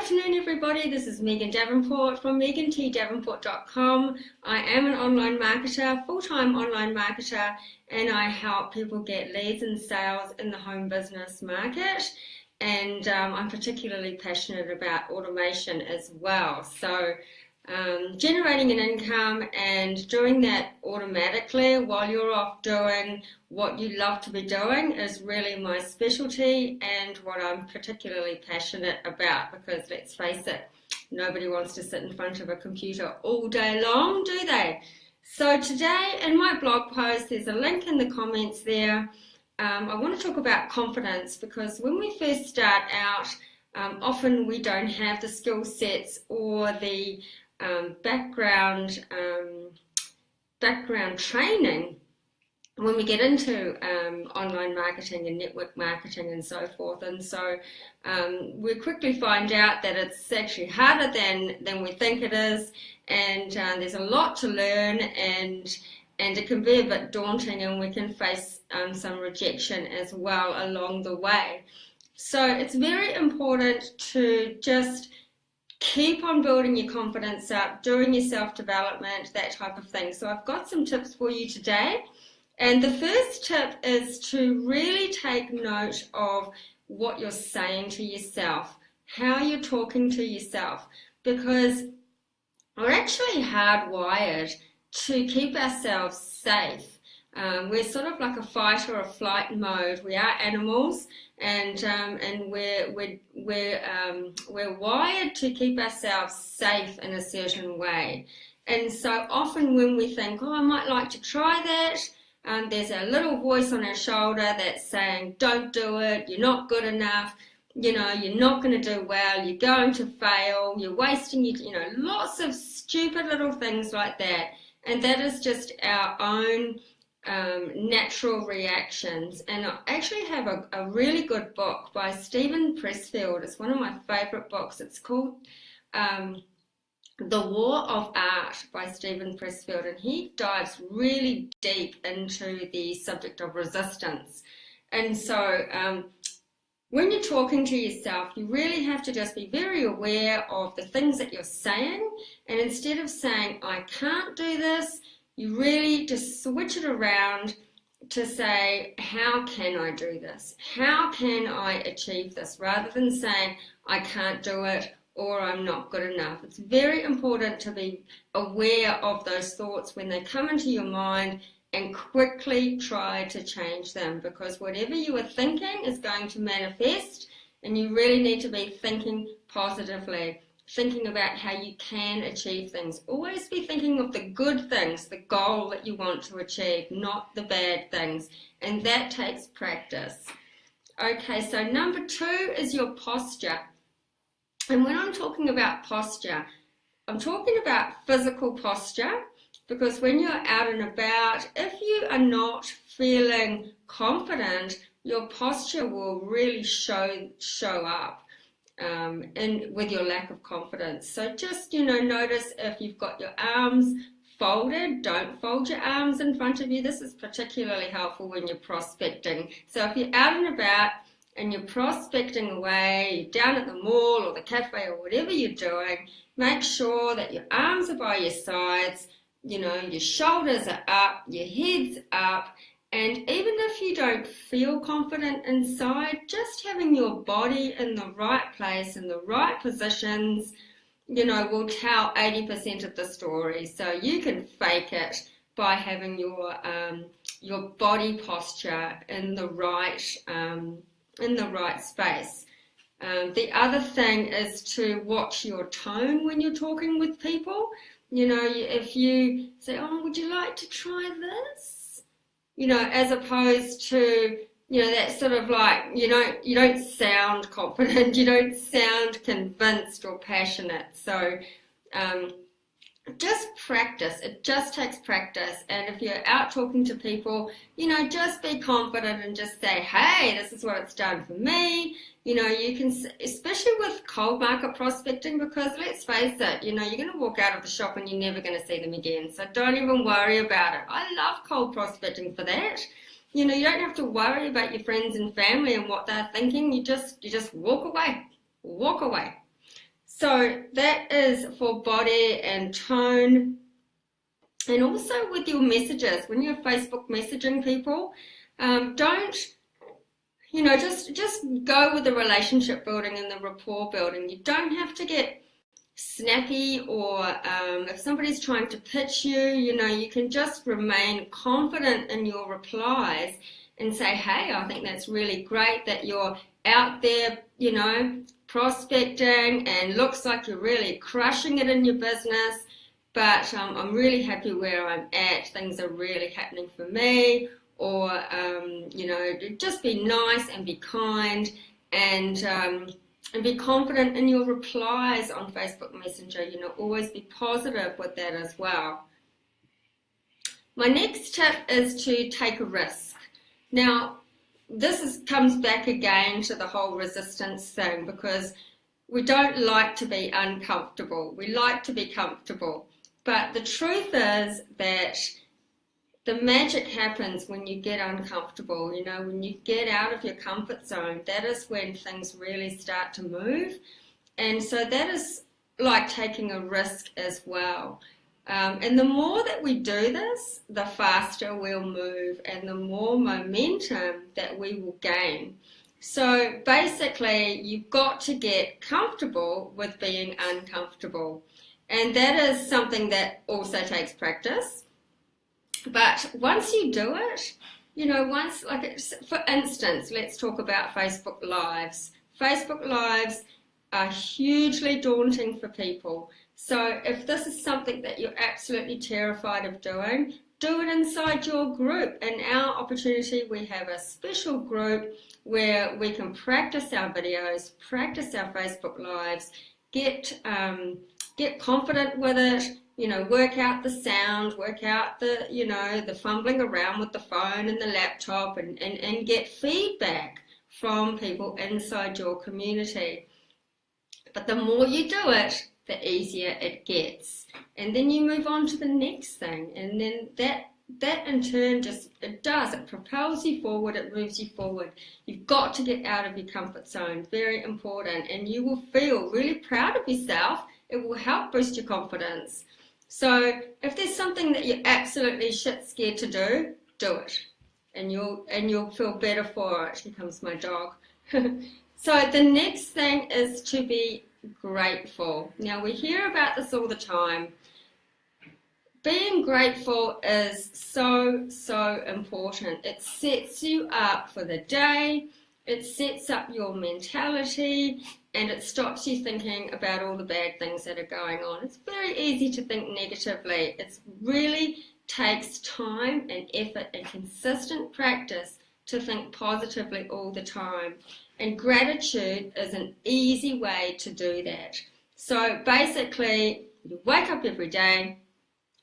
afternoon, everybody. This is Megan Davenport from megantdavenport.com. I am an online marketer, full-time online marketer, and I help people get leads and sales in the home business market. And I'm particularly passionate about automation as well. So generating an income and doing that automatically while you're off doing what you love to be doing is really my specialty and what I'm particularly passionate about, because let's face it, nobody wants to sit in front of a computer all day long, do they? So today in my blog post, there's a link in the comments there. I want to talk about confidence, because when we first start out, often we don't have the skill sets or the background training when we get into online marketing and network marketing and so forth, and so we quickly find out that it's actually harder than we think it is, and there's a lot to learn, and it can be a bit daunting, and we can face some rejection as well along the way. So it's very important to just keep on building your confidence up, doing your self-development, that type of thing. So I've got some tips for you today. And the first tip is to really take note of what you're saying to yourself, how you're talking to yourself, because we're actually hardwired to keep ourselves safe. We're sort of like a fight or a flight mode. We are animals, and we're wired to keep ourselves safe in a certain way. And so often when we think, oh, I might like to try that, there's a little voice on our shoulder that's saying, don't do it, you're not good enough, you're not going to do well, you're going to fail, you're wasting lots of stupid little things like that. And that is just our own natural reactions. And I actually have a really good book by Steven Pressfield. It's one of my favorite books. It's called The War of Art by Steven Pressfield, and he dives really deep into the subject of resistance. And so when you're talking to yourself, you really have to just be very aware of the things that you're saying, and instead of saying, I can't do this, you really just switch it around to say, how can I do this? How can I achieve this? Rather than saying, I can't do it or I'm not good enough. It's very important to be aware of those thoughts when they come into your mind and quickly try to change them, because whatever you are thinking is going to manifest, and you really need to be thinking positively. Thinking about how you can achieve things. Always be thinking of the good things, the goal that you want to achieve, not the bad things. And that takes practice. Okay, so number 2 is your posture. And when I'm talking about posture, I'm talking about physical posture, because when you're out and about, if you are not feeling confident, your posture will really show up. And with your lack of confidence. So just, notice if you've got your arms folded, don't fold your arms in front of you. This is particularly helpful when you're prospecting. So if you're out and about and you're prospecting away, you're down at the mall or the cafe or whatever you're doing, make sure that your arms are by your sides, your shoulders are up, your head's up. And even if you don't feel confident inside, just having your body in the right place, in the right positions, will tell 80% of the story. So you can fake it by having your body posture in the right space. The other thing is to watch your tone when you're talking with people. If you say, oh, would you like to try this? As opposed to, that sort of like, you don't sound confident, you don't sound convinced or passionate. So just practice. It just takes practice. And if you're out talking to people, just be confident and just say, hey, this is what it's done for me. You can, especially with cold market prospecting, because let's face it, you're going to walk out of the shop and you're never going to see them again. So don't even worry about it. I love cold prospecting for that. You don't have to worry about your friends and family and what they're thinking. You just walk away. So that is for body and tone. And also with your messages, when you're Facebook messaging people, don't, just go with the relationship building and the rapport building. You don't have to get snappy, or if somebody's trying to pitch you, you can just remain confident in your replies and say, hey, I think that's really great that you're out there, prospecting, and looks like you're really crushing it in your business, but I'm really happy where I'm at. Things are really happening for me. Or, just be nice and be kind, and be confident in your replies on Facebook Messenger. Always be positive with that as well. My next tip is to take a risk. Now, this comes back again to the whole resistance thing, because we don't like to be uncomfortable. We like to be comfortable. But the truth is that the magic happens when you get uncomfortable, when you get out of your comfort zone. That is when things really start to move. And so that is like taking a risk as well. And the more that we do this, the faster we'll move and the more momentum that we will gain. So basically, you've got to get comfortable with being uncomfortable. And that is something that also takes practice. But once you do it, for instance, let's talk about Facebook Lives. Facebook Lives are hugely daunting for people. So if this is something that you're absolutely terrified of doing, do it inside your group. In our opportunity, we have a special group where we can practice our videos, practice our Facebook Lives, get confident with it, work out the sound, work out the fumbling around with the phone and the laptop, and get feedback from people inside your community. But the more you do it, the easier it gets. And then you move on to the next thing. And then that in turn it propels you forward, it moves you forward. You've got to get out of your comfort zone, very important. And you will feel really proud of yourself. It will help boost your confidence. So if there's something that you're absolutely shit scared to do, do it. And you'll feel better for it. Here comes my dog. So the next thing is to be grateful. Now, we hear about this all the time. Being grateful is so, so important. It sets you up for the day. It sets up your mentality, and it stops you thinking about all the bad things that are going on. It's very easy to think negatively. It really takes time and effort and consistent practice to think positively all the time. And gratitude is an easy way to do that. So basically, you wake up every day.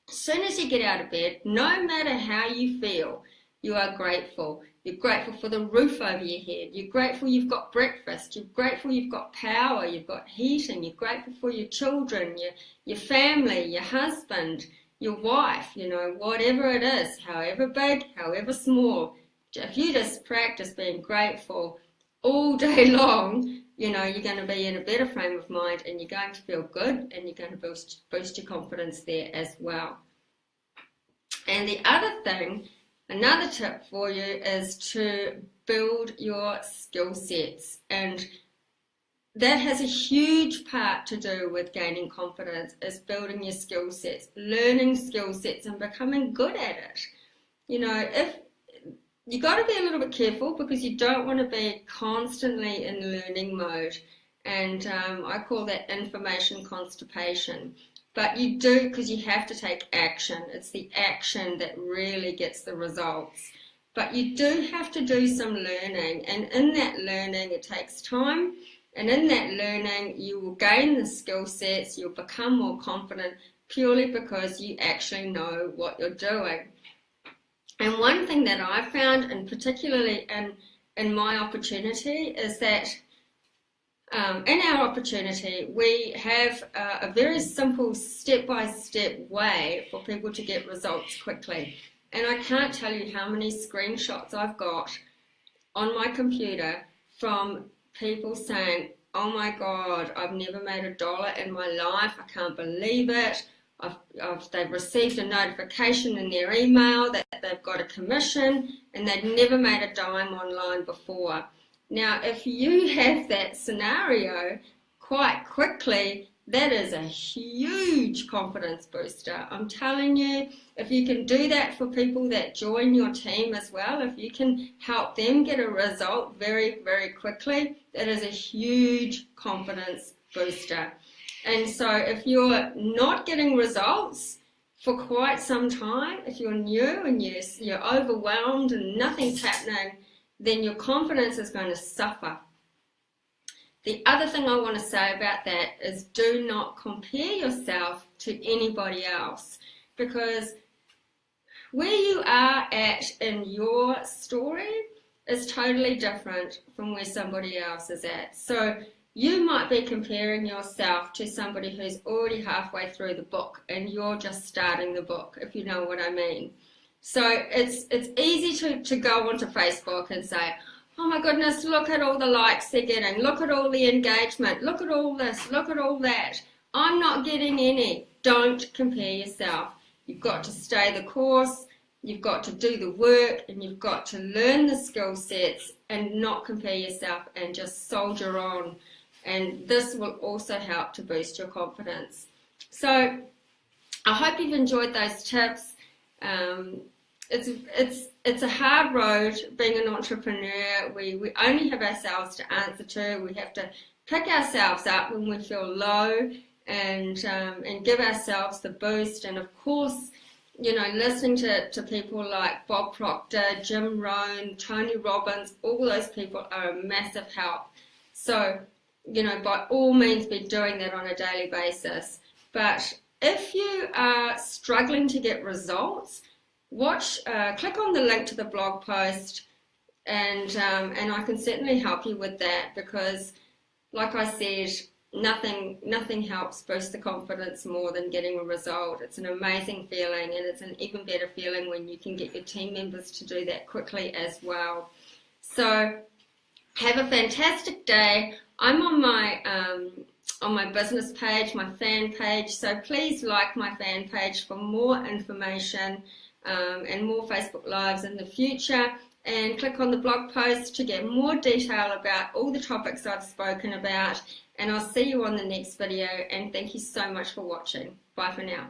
As soon as you get out of bed, no matter how you feel, you are grateful. You're grateful for the roof over your head. You're grateful you've got breakfast. You're grateful you've got power. You've got heating. You're grateful for your children, your family, your husband, your wife, whatever it is, however big, however small. If you just practice being grateful all day long, you're going to be in a better frame of mind, and you're going to feel good, and you're going to boost your confidence there as well. And the other thing, another tip for you, is to build your skill sets. And that has a huge part to do with gaining confidence, is building your skill sets, learning skill sets and becoming good at it. If you got to be a little bit careful, because you don't want to be constantly in learning mode. And I call that information constipation. But you do, because you have to take action. It's the action that really gets the results. But you do have to do some learning. And in that learning, it takes time. And in that learning, you will gain the skill sets. You'll become more confident purely because you actually know what you're doing. And one thing that I found, and particularly in my opportunity, is that in our opportunity, we have a very simple step-by-step way for people to get results quickly. And I can't tell you how many screenshots I've got on my computer from people saying, oh my God, I've never made $1 in my life. I can't believe it. They've received a notification in their email that they've got a commission and they'd never made a dime online before. Now, if you have that scenario quite quickly, that is a huge confidence booster. I'm telling you, if you can do that for people that join your team as well, if you can help them get a result very, very quickly, that is a huge confidence booster. And so if you're not getting results for quite some time, if you're new and you're overwhelmed and nothing's happening, then your confidence is going to suffer. The other thing I want to say about that is do not compare yourself to anybody else, because where you are at in your story is totally different from where somebody else is at. So you might be comparing yourself to somebody who's already halfway through the book and you're just starting the book, if you know what I mean. So it's easy to go onto Facebook and say, oh my goodness, look at all the likes they're getting, look at all the engagement, look at all this, look at all that. I'm not getting any. Don't compare yourself. You've got to stay the course, you've got to do the work, and you've got to learn the skill sets and not compare yourself and just soldier on. And this will also help to boost your confidence. So I hope you've enjoyed those tips. It's a hard road being an entrepreneur. We only have ourselves to answer to. We have to pick ourselves up when we feel low and give ourselves the boost. And of course, you know, listening to people like Bob Proctor, Jim Rohn, Tony Robbins, all those people are a massive help. So, you know, by all means be doing that on a daily basis. But if you are struggling to get results, click on the link to the blog post, and I can certainly help you with that, because like I said, nothing helps boost the confidence more than getting a result. It's an amazing feeling, and it's an even better feeling when you can get your team members to do that quickly as well. So have a fantastic day. I'm on my business page, my fan page, so please like my fan page for more information and more Facebook Lives in the future, and click on the blog post to get more detail about all the topics I've spoken about, and I'll see you on the next video, and thank you so much for watching. Bye for now.